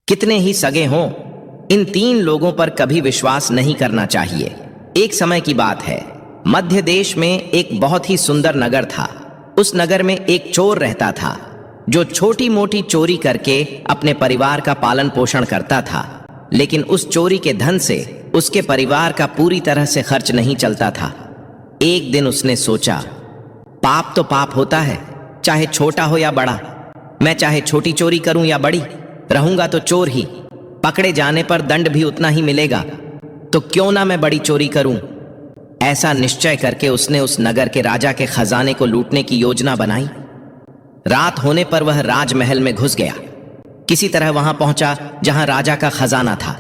कितने ही सगे हों, इन तीन लोगों पर कभी विश्वास नहीं करना चाहिए। एक समय की बात है, मध्य देश में एक बहुत ही सुंदर नगर था। उस नगर में एक चोर रहता था जो छोटी मोटी चोरी करके अपने परिवार का पालन पोषण करता था, लेकिन उस चोरी के धन से उसके परिवार का पूरी तरह से खर्च नहीं चलता था। एक दिन उसने सोचा, पाप तो पाप होता है, चाहे छोटा हो या बड़ा। मैं चाहे छोटी चोरी करूं या बड़ी, रहूंगा तो चोर ही। पकड़े जाने पर दंड भी उतना ही मिलेगा, तो क्यों ना मैं बड़ी चोरी करूं। ऐसा निश्चय करके उसने उस नगर के राजा के खजाने को लूटने की योजना बनाई। रात होने पर वह राजमहल में घुस गया। किसी तरह वहां पहुंचा जहां राजा का खजाना था।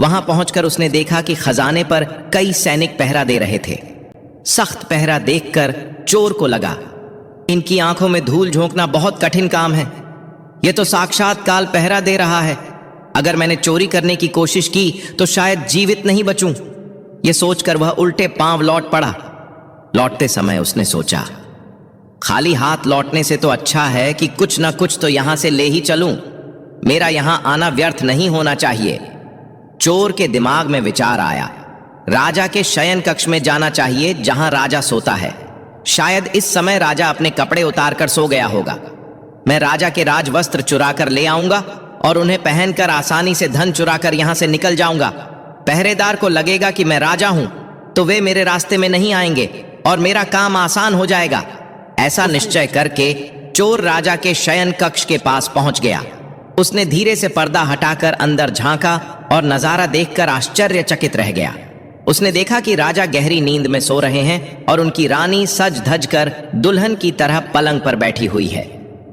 वहां पहुंचकर उसने देखा कि खजाने पर कई सैनिक पहरा दे रहे थे। सख्त पहरा देखकर चोर को लगा, इनकी आंखों में धूल झोंकना बहुत कठिन काम है। यह तो साक्षात काल पहरा दे रहा है। अगर मैंने चोरी करने की कोशिश की तो शायद जीवित नहीं बचूं। यह सोचकर वह उल्टे पांव लौट पड़ा। लौटते समय उसने सोचा, खाली हाथ लौटने से तो अच्छा है कि कुछ ना कुछ तो यहां से ले ही चलूं। मेरा यहां आना व्यर्थ नहीं होना चाहिए। चोर के दिमाग में विचार आया, राजा के शयन कक्ष में जाना चाहिए जहां राजा सोता है। शायद इस समय राजा अपने कपड़े उतारकर सो गया होगा। मैं राजा के राज वस्त्र चुरा कर ले आऊंगा और उन्हें पहनकर आसानी से धन चुराकर यहां से निकल जाऊंगा। पहरेदार को लगेगा कि मैं राजा हूं, तो वे मेरे रास्ते में नहीं आएंगे और मेरा काम आसान हो जाएगा। ऐसा निश्चय करके चोर राजा के शयन कक्ष के पास पहुंच गया। उसने धीरे से पर्दा हटाकर अंदर झांका और नजारा देखकर आश्चर्यचकित रह गया। उसने देखा कि राजा गहरी नींद में सो रहे हैं और उनकी रानी सज धज कर दुल्हन की तरह पलंग पर बैठी हुई है।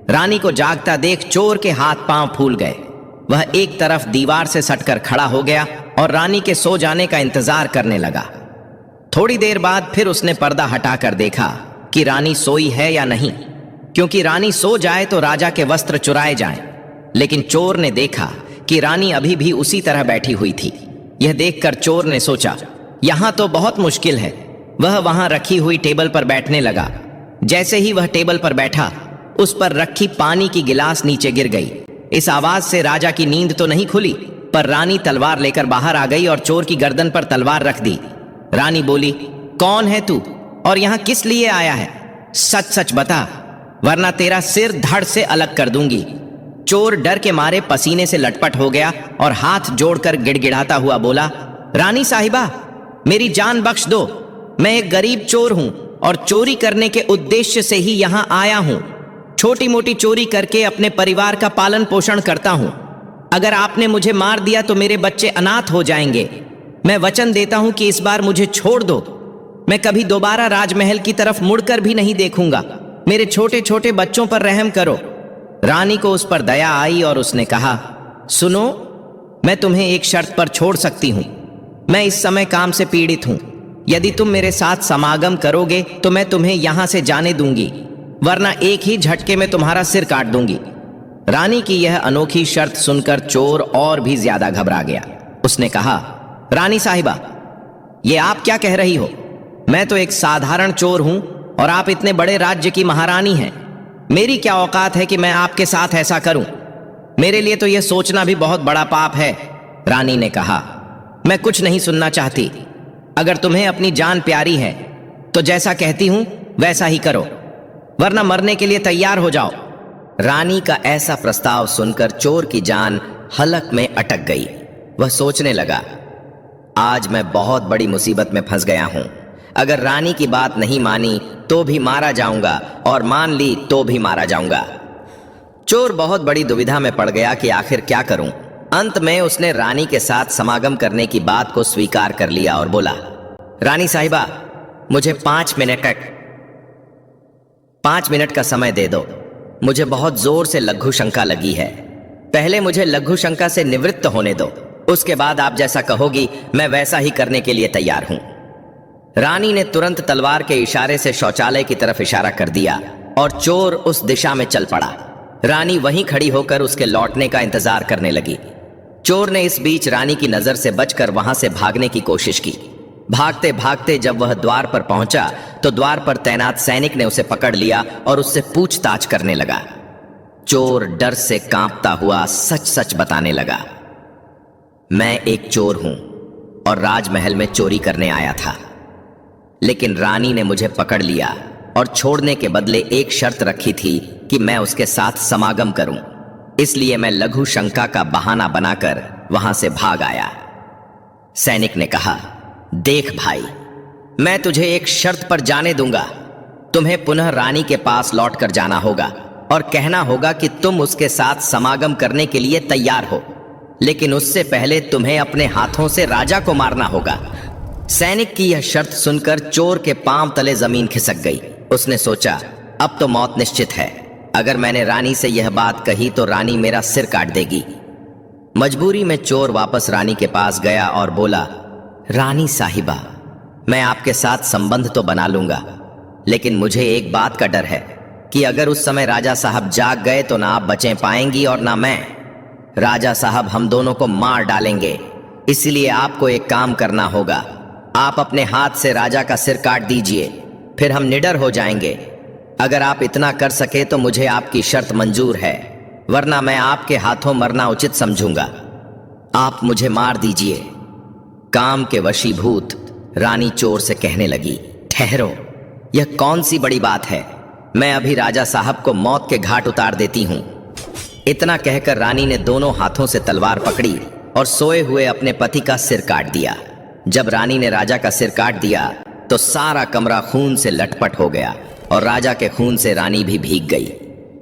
रानी को जागता देख चोर के हाथ पांव फूल गए। वह एक तरफ दीवार से सटकर खड़ा हो गया और रानी के सो जाने का इंतजार करने लगा। थोड़ी देर बाद फिर उसने पर्दा हटाकर देखा कि रानी सोई है या नहीं, क्योंकि रानी सो जाए तो राजा के वस्त्र चुराए जाएं। लेकिन चोर ने देखा कि रानी अभी भी उसी तरह बैठी हुई थी। यह देखकर चोर ने सोचा, यहां तो बहुत मुश्किल है। वह वहां रखी हुई टेबल पर बैठने लगा। जैसे ही वह टेबल पर बैठा, उस पर रखी पानी की गिलास नीचे गिर गई। इस आवाज से राजा की नींद तो नहीं खुली, पर रानी तलवार लेकर बाहर आ गई और चोर की गर्दन पर तलवार रख दी। रानी बोली, कौन है तू और यहां किस लिए आया है? सच सच बता, वरना तेरा सिर धड़ से अलग कर दूंगी। चोर डर के मारे पसीने से लटपट हो गया और हाथ जोड़कर गिड़गिड़ाता हुआ बोला, रानी साहिबा, मेरी जान बख्श दो। मैं एक गरीब चोर हूं और चोरी करने के उद्देश्य से ही यहां आया हूं। छोटी मोटी चोरी करके अपने परिवार का पालन पोषण करता हूं। अगर आपने मुझे मार दिया तो मेरे बच्चे अनाथ हो जाएंगे। मैं वचन देता हूं कि इस बार मुझे छोड़ दो। मैं कभी दोबारा राजमहल की तरफ मुड़कर भी नहीं देखूंगा। मेरे छोटे छोटे बच्चों पर रहम करो। रानी को उस पर दया आई और उसने कहा, सुनो, मैं तुम्हें एक शर्त पर छोड़ सकती हूं। मैं इस समय काम से पीड़ित हूं। यदि तुम मेरे साथ समागम करोगे तो मैं तुम्हें यहां से जाने दूंगी, वरना एक ही झटके में तुम्हारा सिर काट दूंगी। रानी की यह अनोखी शर्त सुनकर चोर और भी ज्यादा घबरा गया। उसने कहा, रानी साहिबा, ये आप क्या कह रही हो? मैं तो एक साधारण चोर हूं और आप इतने बड़े राज्य की महारानी हैं। मेरी क्या औकात है कि मैं आपके साथ ऐसा करूं? मेरे लिए तो यह सोचना भी बहुत बड़ा पाप है। रानी ने कहा, मैं कुछ नहीं सुनना चाहती। अगर तुम्हें अपनी जान प्यारी है तो जैसा कहती हूं वैसा ही करो, वरना मरने के लिए तैयार हो जाओ। रानी का ऐसा प्रस्ताव सुनकर चोर की जान हलक में अटक गई। वह सोचने लगा, आज मैं बहुत बड़ी मुसीबत में फंस गया हूं। अगर रानी की बात नहीं मानी तो भी मारा जाऊंगा और मान ली तो भी मारा जाऊंगा। चोर बहुत बड़ी दुविधा में पड़ गया कि आखिर क्या करूं। अंत में उसने रानी के साथ समागम करने की बात को स्वीकार कर लिया और बोला, रानी साहिबा, मुझे 5 मिनट का समय दे दो। मुझे बहुत जोर से लघु शंका लगी है। पहले मुझे लघु शंका से निवृत्त होने दो, उसके बाद आप जैसा कहोगी मैं वैसा ही करने के लिए तैयार हूं। रानी ने तुरंत तलवार के इशारे से शौचालय की तरफ इशारा कर दिया और चोर उस दिशा में चल पड़ा। रानी वहीं खड़ी होकर उसके लौटने का इंतजार करने लगी। चोर ने इस बीच रानी की नजर से बचकर वहां से भागने की कोशिश की। भागते भागते जब वह द्वार पर पहुंचा तो द्वार पर तैनात सैनिक ने उसे पकड़ लिया और उससे पूछताछ करने लगा। चोर डर से कांपता हुआ सच सच बताने लगा। मैं एक चोर हूं और राजमहल में चोरी करने आया था, लेकिन रानी ने मुझे पकड़ लिया और छोड़ने के बदले एक शर्त रखी थी कि मैं उसके साथ समागम करूं। इसलिए मैं लघु शंका का बहाना बनाकर वहां से भाग आया। सैनिक ने कहा, देख भाई, मैं तुझे एक शर्त पर जाने दूंगा। तुम्हें पुनः रानी के पास लौटकर जाना होगा और कहना होगा कि तुम उसके साथ समागम करने के लिए तैयार हो, लेकिन उससे पहले तुम्हें अपने हाथों से राजा को मारना होगा। सैनिक की यह शर्त सुनकर चोर के पांव तले जमीन खिसक गई। उसने सोचा, अब तो मौत निश्चित है। अगर मैंने रानी से यह बात कही तो रानी मेरा सिर काट देगी। मजबूरी में चोर वापस रानी के पास गया और बोला, रानी साहिबा, मैं आपके साथ संबंध तो बना लूंगा, लेकिन मुझे एक बात का डर है कि अगर उस समय राजा साहब जाग गए तो ना आप बचे पाएंगी और ना मैं। राजा साहब हम दोनों को मार डालेंगे, इसलिए आपको एक काम करना होगा। आप अपने हाथ से राजा का सिर काट दीजिए, फिर हम निडर हो जाएंगे। अगर आप इतना कर सके तो मुझे आपकी शर्त मंजूर है, वरना मैं आपके हाथों मरना उचित समझूंगा। आप मुझे मार दीजिए। काम के वशीभूत रानी चोर से कहने लगी, ठहरो, यह कौन सी बड़ी बात है। मैं अभी राजा साहब को मौत के घाट उतार देती हूं। इतना कहकर रानी ने दोनों हाथों से तलवार पकड़ी और सोए हुए अपने पति का सिर काट दिया। जब रानी ने राजा का सिर काट दिया तो सारा कमरा खून से लटपट हो गया और राजा के खून से रानी भी भीग गई।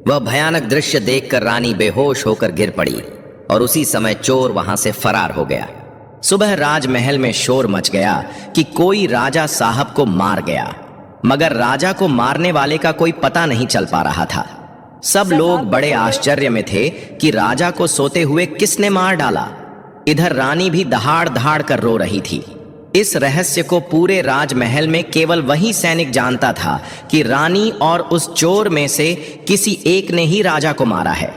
वह भयानक दृश्य देखकर रानी बेहोश होकर गिर पड़ी और उसी समय चोर वहां से फरार हो गया। सुबह राजमहल में शोर मच गया कि कोई राजा साहब को मार गया, मगर राजा को मारने वाले का कोई पता नहीं चल पा रहा था। सब लोग बड़े आश्चर्य में थे कि राजा को सोते हुए किसने मार डाला। इधर रानी भी दहाड़ दहाड़ कर रो रही थी। इस रहस्य को पूरे राजमहल में केवल वही सैनिक जानता था कि रानी और उस चोर में से किसी एक ने ही राजा को मारा है,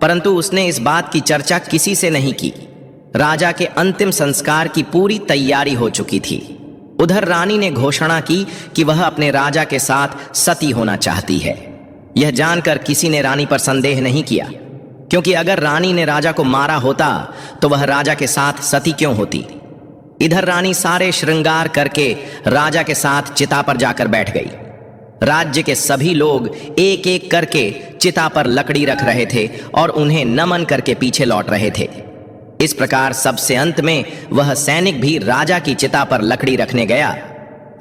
परंतु उसने इस बात की चर्चा किसी से नहीं की। राजा के अंतिम संस्कार की पूरी तैयारी हो चुकी थी। उधर रानी ने घोषणा की कि वह अपने राजा के साथ सती होना चाहती है। यह जानकर किसी ने रानी पर संदेह नहीं किया, क्योंकि अगर रानी ने राजा को मारा होता तो वह राजा के साथ सती क्यों होती। इधर रानी सारे श्रृंगार करके राजा के साथ चिता पर जाकर बैठ गई। राज्य के सभी लोग एक एक करके चिता पर लकड़ी रख रहे थे और उन्हें नमन करके पीछे लौट रहे थे। इस प्रकार सबसे अंत में वह सैनिक भी राजा की चिता पर लकड़ी रखने गया,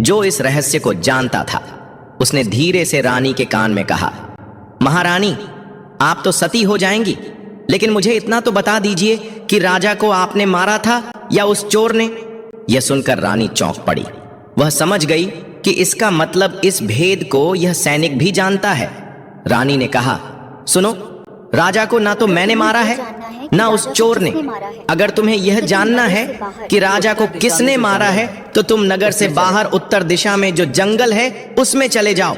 जो इस रहस्य को जानता था। उसने धीरे से रानी के कान में कहा, महारानी, आप तो सती हो जाएंगी, लेकिन मुझे इतना तो बता दीजिए कि राजा को आपने मारा था या उस चोर ने। यह सुनकर रानी चौंक पड़ी। वह समझ गई कि इसका मतलब इस भेद को यह सैनिक भी जानता है। रानी ने कहा, सुनो, राजा को ना तो मैंने मारा है ना उस चोर ने। अगर तुम्हें यह जानना है कि राजा को किसने मारा है तो तुम नगर से बाहर उत्तर दिशा में जो जंगल है उसमें चले जाओ।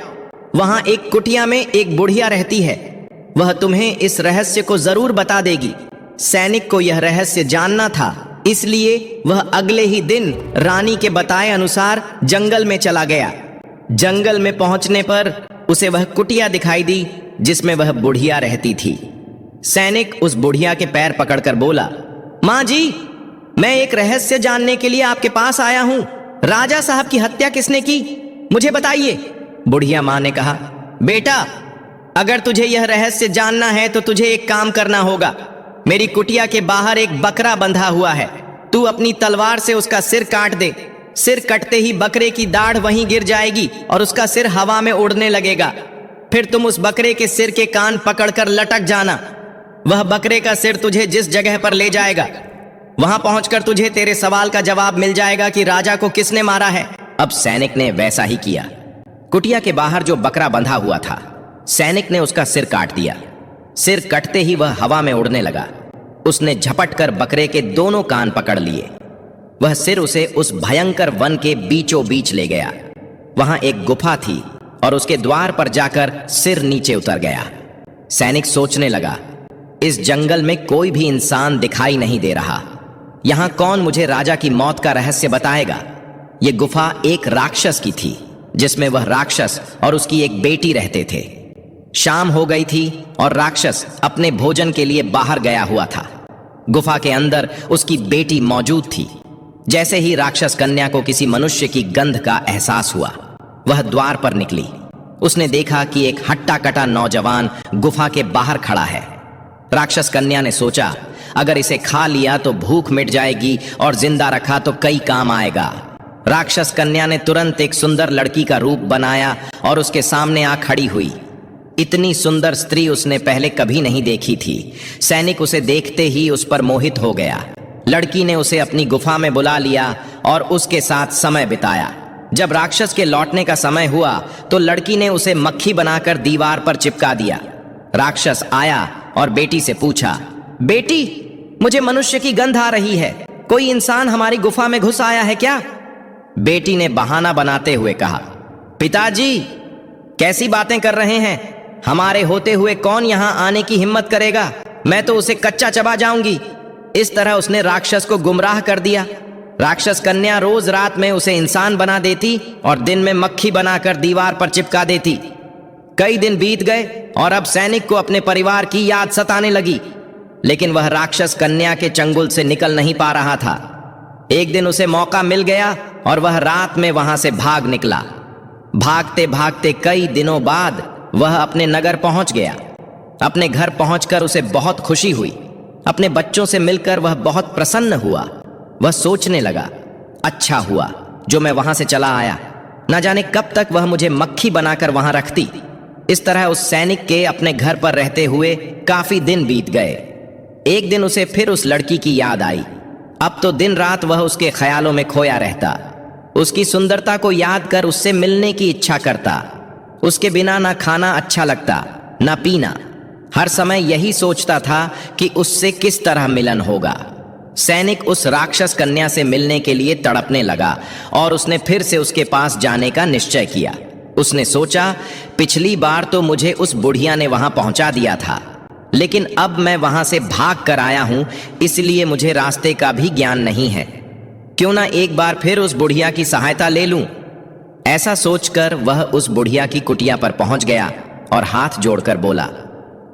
वहां एक कुटिया में एक बुढ़िया रहती है, वह तुम्हें इस रहस्य को जरूर बता देगी। सैनिक को यह रहस्य जानना था, इसलिए वह अगले ही दिन रानी के बताए अनुसार जंगल में चला गया। जंगल में पहुंचने पर उसे वह कुटिया दिखाई दी जिसमें वह बुढ़िया रहती थी। सैनिक उस बुढ़िया के पैर पकड़कर बोला, मां जी, मैं एक रहस्य जानने के लिए आपके पास आया हूं। राजा साहब की हत्या किसने की, मुझे बताइए। बुढ़िया मां ने कहा, बेटा, अगर तुझे यह रहस्य जानना है तो तुझे एक काम करना होगा। मेरी कुटिया के बाहर एक बकरा बंधा हुआ है, तू अपनी तलवार से उसका सिर काट दे। सिर कटते ही बकरे की दाढ़ वहीं गिर जाएगी और उसका सिर हवा में उड़ने लगेगा। फिर तुम उस बकरे के सिर के कान पकड़कर लटक जाना। वह बकरे का सिर तुझे जिस जगह पर ले जाएगा, वहां पहुंचकर तुझे तेरे सवाल का जवाब मिल जाएगा कि राजा को किसने मारा है। अब सैनिक ने वैसा ही किया। कुटिया के बाहर जो बकरा बंधा हुआ था, सैनिक ने उसका सिर काट दिया। सिर कटते ही वह हवा में उड़ने लगा। उसने झपट कर बकरे के दोनों कान पकड़ लिए। वह सिर उसे उस भयंकर वन के बीचों बीच ले गया। वहां एक गुफा थी और उसके द्वार पर जाकर सिर नीचे उतर गया। सैनिक सोचने लगा, इस जंगल में कोई भी इंसान दिखाई नहीं दे रहा। यहां कौन मुझे राजा की मौत का रहस्य बताएगा। यह गुफा एक राक्षस की थी, जिसमें वह राक्षस और उसकी एक बेटी रहते थे। शाम हो गई थी और राक्षस अपने भोजन के लिए बाहर गया हुआ था। गुफा के अंदर उसकी बेटी मौजूद थी। जैसे ही राक्षस कन्या को किसी मनुष्य की गंध का एहसास हुआ, वह द्वार पर निकली। उसने देखा कि एक हट्टा कटा नौजवान गुफा के बाहर खड़ा है। राक्षस कन्या ने सोचा, अगर इसे खा लिया तो भूख मिट जाएगी और जिंदा रखा तो कई काम आएगा। राक्षस कन्या ने तुरंत एक सुंदर लड़की का रूप बनाया और उसके सामने आ खड़ी हुई। इतनी सुंदर स्त्री उसने पहले कभी नहीं देखी थी। सैनिक उसे देखते ही उस पर मोहित हो गया। लड़की ने उसे अपनी गुफा में बुला लिया और उसके साथ समय बिताया। जब राक्षस के लौटने का समय हुआ तो लड़की ने उसे मक्खी बनाकर दीवार पर चिपका दिया। राक्षस आया और बेटी से पूछा, बेटी, मुझे मनुष्य की गंध आ रही है, कोई इंसान हमारी गुफा में घुस आया है क्या? बेटी ने बहाना बनाते हुए कहा, पिताजी, कैसी बातें कर रहे हैं? हमारे होते हुए कौन यहां आने की हिम्मत करेगा? मैं तो उसे कच्चा चबा जाऊंगी। इस तरह उसने राक्षस को गुमराह कर दिया। राक्षस कन्या रोज रात में उसे इंसान बना देती और दिन में मक्खी बनाकर दीवार पर चिपका देती। कई दिन बीत गए और अब सैनिक को अपने परिवार की याद सताने लगी, लेकिन वह राक्षस कन्या के चंगुल से निकल नहीं पा रहा था। एक दिन उसे मौका मिल गया और वह रात में वहां से भाग निकला। भागते भागते कई दिनों बाद वह अपने नगर पहुंच गया। अपने घर पहुंचकर उसे बहुत खुशी हुई। अपने बच्चों से मिलकर वह बहुत प्रसन्न हुआ। वह सोचने लगा, अच्छा हुआ जो मैं वहां से चला आया, न जाने कब तक वह मुझे मक्खी बनाकर वहां रखती। इस तरह उस सैनिक के अपने घर पर रहते हुए काफी दिन बीत गए। एक दिन उसे फिर उस लड़की की याद आई। अब तो दिन रात वह उसके ख्यालों में खोया रहता। उसकी सुंदरता को याद कर उससे मिलने की इच्छा करता। उसके बिना ना खाना अच्छा लगता, ना पीना। हर समय यही सोचता था कि उससे किस तरह मिलन होगा। सैनिक उस राक्षस कन्या से मिलने के लिए तड़पने लगा और उसने फिर से उसके पास जाने का निश्चय किया। उसने सोचा, पिछली बार तो मुझे उस बुढ़िया ने वहां पहुंचा दिया था, लेकिन अब मैं वहां से भाग कर आया हूं, इसलिए मुझे रास्ते का भी ज्ञान नहीं है। क्यों ना एक बार फिर उस बुढ़िया की सहायता ले लूं। ऐसा सोचकर वह उस बुढ़िया की कुटिया पर पहुंच गया और हाथ जोड़कर बोला,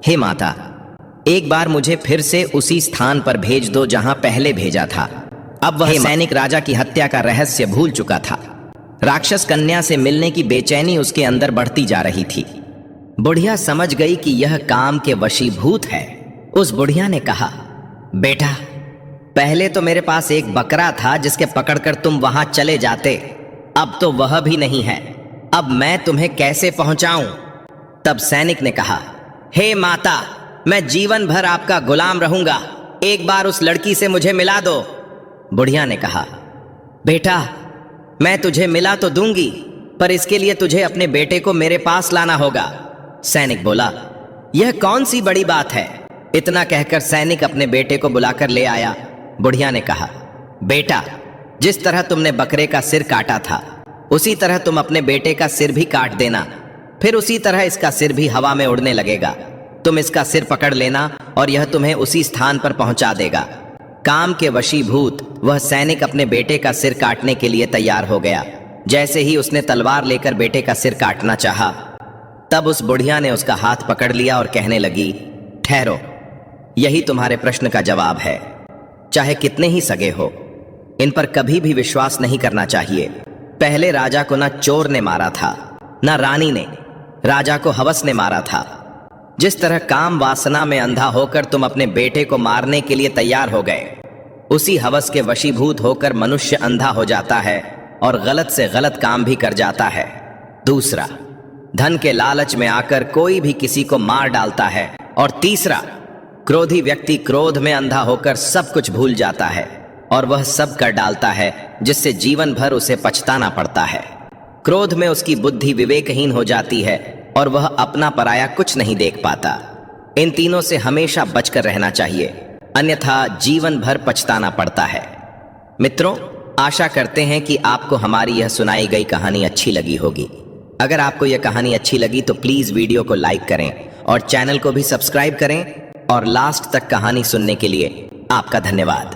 हे माता, एक बार मुझे फिर से उसी स्थान पर भेज दो जहां पहले भेजा था। अब वह सैनिक राजा की हत्या का रहस्य भूल चुका था। राक्षस कन्या से मिलने की बेचैनी उसके अंदर बढ़ती जा रही थी। बुढ़िया समझ गई कि यह काम के वशीभूत है। उस बुढ़िया ने कहा, बेटा, पहले तो मेरे पास एक बकरा था जिसके पकड़कर तुम वहां चले जाते, अब तो वह भी नहीं है। अब मैं तुम्हें कैसे पहुंचाऊं? तब सैनिक ने कहा, हे माता, मैं जीवन भर आपका गुलाम रहूंगा, एक बार उस लड़की से मुझे मिला दो। बुढ़िया ने कहा, बेटा, मैं तुझे मिला तो दूंगी, पर इसके लिए तुझे अपने बेटे को मेरे पास लाना होगा। सैनिक बोला, यह कौन सी बड़ी बात है? इतना कहकर सैनिक अपने बेटे को बुलाकर ले आया। बुढ़िया ने कहा, बेटा, जिस तरह तुमने बकरे का सिर काटा था, उसी तरह तुम अपने बेटे का सिर भी काट देना, फिर उसी तरह इसका सिर भी हवा में उड़ने लगेगा। तुम इसका सिर पकड़ लेना और यह तुम्हें उसी स्थान पर पहुंचा देगा। काम के वशीभूत वह सैनिक अपने बेटे का सिर काटने के लिए तैयार हो गया। जैसे ही उसने तलवार लेकर बेटे का सिर काटना चाहा, तब उस बुढ़िया ने उसका हाथ पकड़ लिया और कहने लगी, ठहरो, यही तुम्हारे प्रश्न का जवाब है। चाहे कितने ही सगे हो, इन पर कभी भी विश्वास नहीं करना चाहिए। पहले राजा को ना चोर ने मारा था, ना रानी ने, राजा को हवस ने मारा था। जिस तरह काम वासना में अंधा होकर तुम अपने बेटे को मारने के लिए तैयार हो गए, उसी हवस के वशीभूत होकर मनुष्य अंधा हो जाता है और गलत से गलत काम भी कर जाता है। दूसरा, धन के लालच में आकर कोई भी किसी को मार डालता है। और तीसरा, क्रोधी व्यक्ति क्रोध में अंधा होकर सब कुछ भूल जाता है और वह सब कर डालता है जिससे जीवन भर उसे पछताना पड़ता है। क्रोध में उसकी बुद्धि विवेकहीन हो जाती है और वह अपना पराया कुछ नहीं देख पाता। इन तीनों से हमेशा बचकर रहना चाहिए, अन्यथा जीवन भर पछताना पड़ता है। मित्रों, आशा करते हैं कि आपको हमारी यह सुनाई गई कहानी अच्छी लगी होगी। अगर आपको यह कहानी अच्छी लगी तो प्लीज वीडियो को लाइक करें और चैनल को भी सब्सक्राइब करें। और लास्ट तक कहानी सुनने के लिए आपका धन्यवाद।